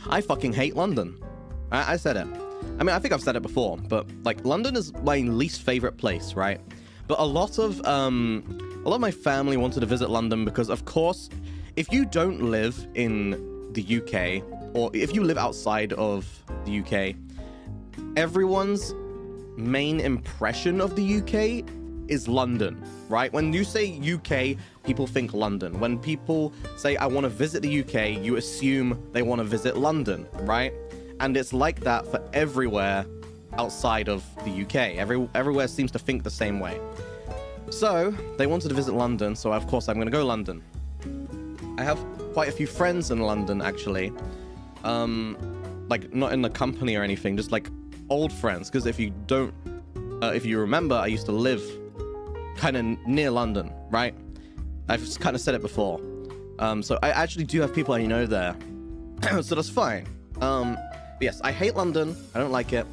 I fucking hate London. I said it. I mean, I think I've said it before, but like London is my least favorite place, right? But a lot of my family wanted to visit London because, of course, if you don't live in the UK or if you live outside of the UK, everyone's main impression of the UK is London, right? When you say UK, people think London. When people say, I want to visit the UK, you assume they want to visit London, right? And it's like that for everywhere outside of the UK. Everywhere seems to think the same way. So they wanted to visit London, so of course I'm going to go London. I have quite a few friends in London, actually. Like, not in the company or anything, just like old friends. Because if you don't, if you remember, I used to live kind of near London, right? I've kind of said it before. So I actually do have people I know there. So that's fine. Yes, I hate London. I don't like it.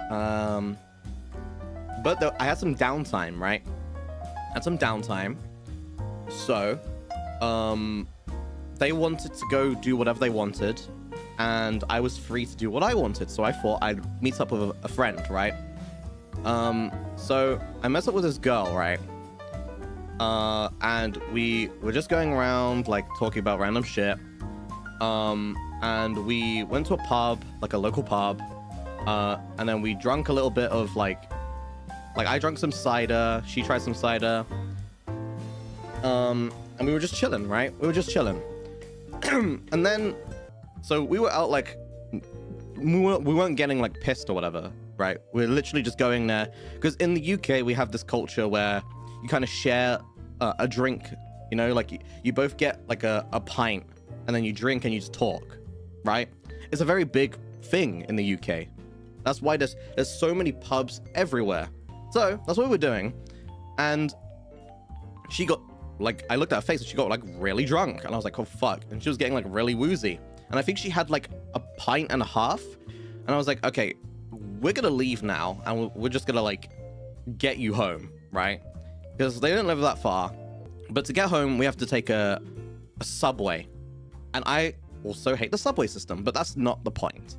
But I had some downtime, right? I had some downtime. So, they wanted to go do whatever they wanted, and I was free to do what I wanted. So I thought I'd meet up with a friend, right? So I met up with this girl, right? And we were just going around, like, talking about random shit. And we went to a pub, like a local pub, and then we drank a little bit of, like I drank some cider, she tried some cider, and we were just chilling, right? We were just chilling. And then, so we were out, like, we weren't getting, like, pissed or whatever, right? We're literally just going there, because in the UK, we have this culture where you kind of share a drink, you know, like, you both get, like, a pint, and then you drink and you just talk, right? It's a very big thing in the UK. That's why there's so many pubs everywhere. So that's what we were doing. And she got, like, I looked at her face and she got, like, really drunk. And I was like, oh, fuck. And she was getting, like, really woozy. And I think she had, like, a pint and a half. And I was like, okay, we're gonna leave now. And we're just gonna, like, get you home, right? Because they don't live that far. But to get home, we have to take a subway. And I also hate the subway system, but that's not the point.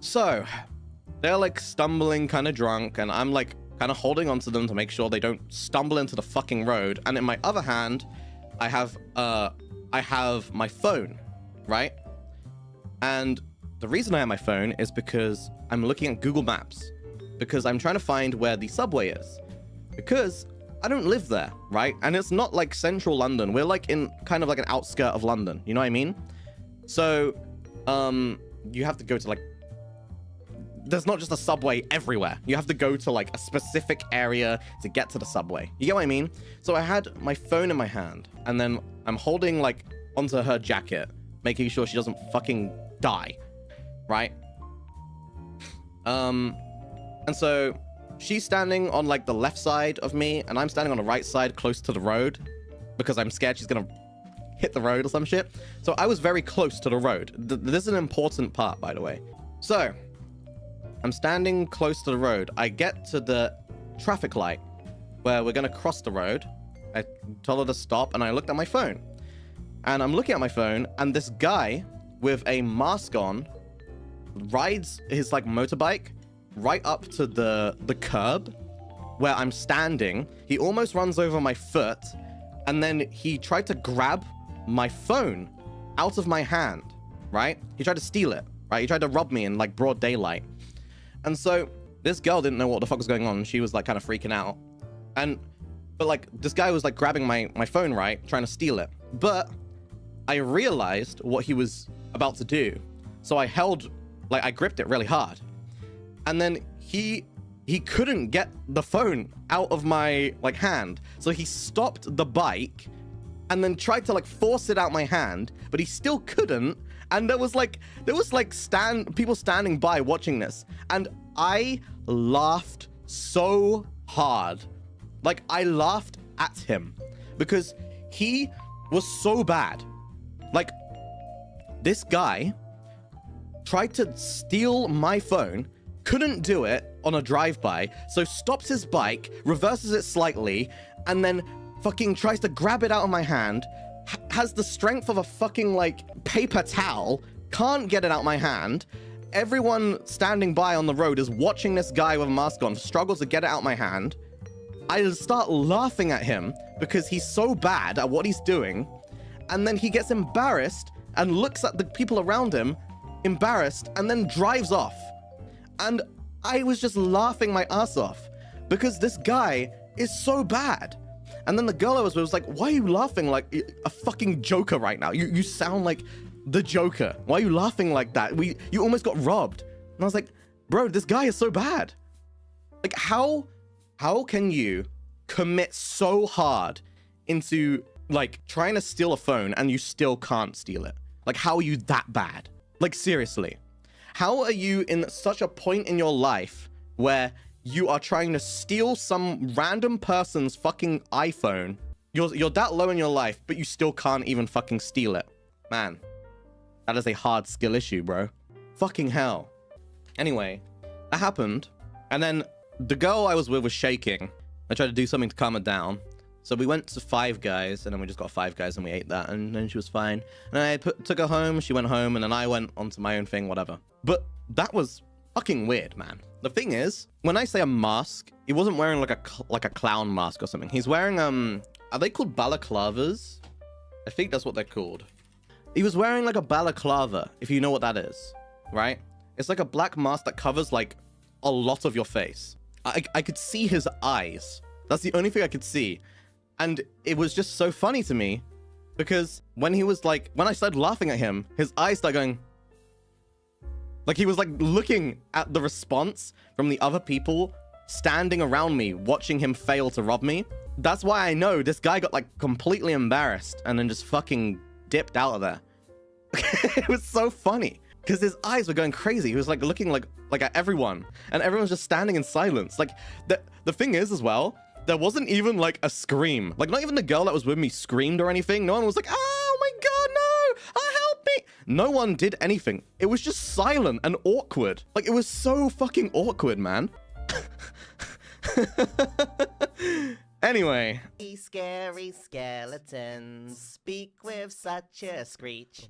So they're, like, stumbling, kind of drunk, and I'm, like, kind of holding onto them to make sure they don't stumble into the fucking road. And in my other hand, I have my phone, right? And the reason I have my phone is because I'm looking at Google Maps, because I'm trying to find where the subway is, because I don't live there, right? And it's not like central London. We're, like, in kind of like an outskirt of London, you know what I mean? So you have to go to, like, there's not just a subway everywhere. You have to go to, like, a specific area to get to the subway. You get what I mean? So I had my phone in my hand, and then I'm holding, like, onto her jacket, making sure she doesn't fucking die, right? And so she's standing on, like, the left side of me, and I'm standing on the right side close to the road because I'm scared she's gonna hit the road or some shit. So I was very close to the road. This is an important part, by the way. So I'm standing close to the road. I get to the traffic light where we're gonna cross the road. I told her to stop, and I looked at my phone. And I'm looking at my phone, and this guy with a mask on rides his, like, motorbike right up to the curb where I'm standing. He almost runs over my foot, and then he tried to grab my phone out of my hand, right? He tried to steal it, right? He tried to rob me in, like, broad daylight. And so this girl didn't know what the fuck was going on. She was, like, kind of freaking out. But, like, this guy was, like, grabbing my phone, right? Trying to steal it. But I realized what he was about to do. So I I gripped it really hard. And then he couldn't get the phone out of my, like, hand. So he stopped the bike and then tried to, like, force it out my hand, but he still couldn't. And there was people standing by watching this, and I laughed so hard. Like, I laughed at him because he was so bad. Like, this guy tried to steal my phone, couldn't do it on a drive-by, so stops his bike, reverses it slightly, and then fucking tries to grab it out of my hand, has the strength of a fucking, like, paper towel, can't get it out my hand. Everyone standing by on the road is watching this guy with a mask on struggle to get it out my hand. I start laughing at him because he's so bad at what he's doing. And then he gets embarrassed and looks at the people around him, embarrassed, and then drives off. And I was just laughing my ass off because this guy is so bad. And then the girl I was with was like, why are you laughing like a fucking Joker right now? You sound like the Joker. Why are you laughing like that? You almost got robbed. And I was like, bro, this guy is so bad. Like, how can you commit so hard into like trying to steal a phone and you still can't steal it? Like, how are you that bad? Like, seriously, how are you in such a point in your life where you are trying to steal some random person's fucking iPhone? You're that low in your life, but you still can't even fucking steal it. Man, that is a hard skill issue, bro. Fucking hell. Anyway, that happened. And then the girl I was with was shaking. I tried to do something to calm her down. So we went to Five Guys, and then we just got Five Guys and we ate that, and then she was fine. And I took her home, she went home, and then I went onto my own thing, whatever. But that was fucking weird, man. The thing is, when I say a mask, he wasn't wearing like a clown mask or something. He's wearing, are they called balaclavas? I think that's what they're called. He was wearing like a balaclava, if you know what that is, right? It's like a black mask that covers like a lot of your face. I could see his eyes. That's the only thing I could see. And it was just so funny to me because when I started laughing at him, his eyes started going, like he was like looking at the response from the other people standing around me, watching him fail to rob me. That's why I know this guy got like completely embarrassed and then just fucking dipped out of there. It was so funny because his eyes were going crazy. He was like looking like at everyone, and everyone's just standing in silence. Like the thing is as well, there wasn't even like a scream. Like not even the girl that was with me screamed or anything. No one was like, oh my god, no, help me. No one did anything. It was just silent and awkward. Like it was so fucking awkward, man. Anyway. Scary skeletons speak with such a screech.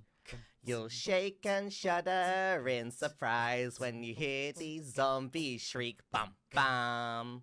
You'll shake and shudder in surprise when you hear these zombies shriek. Bum, bum.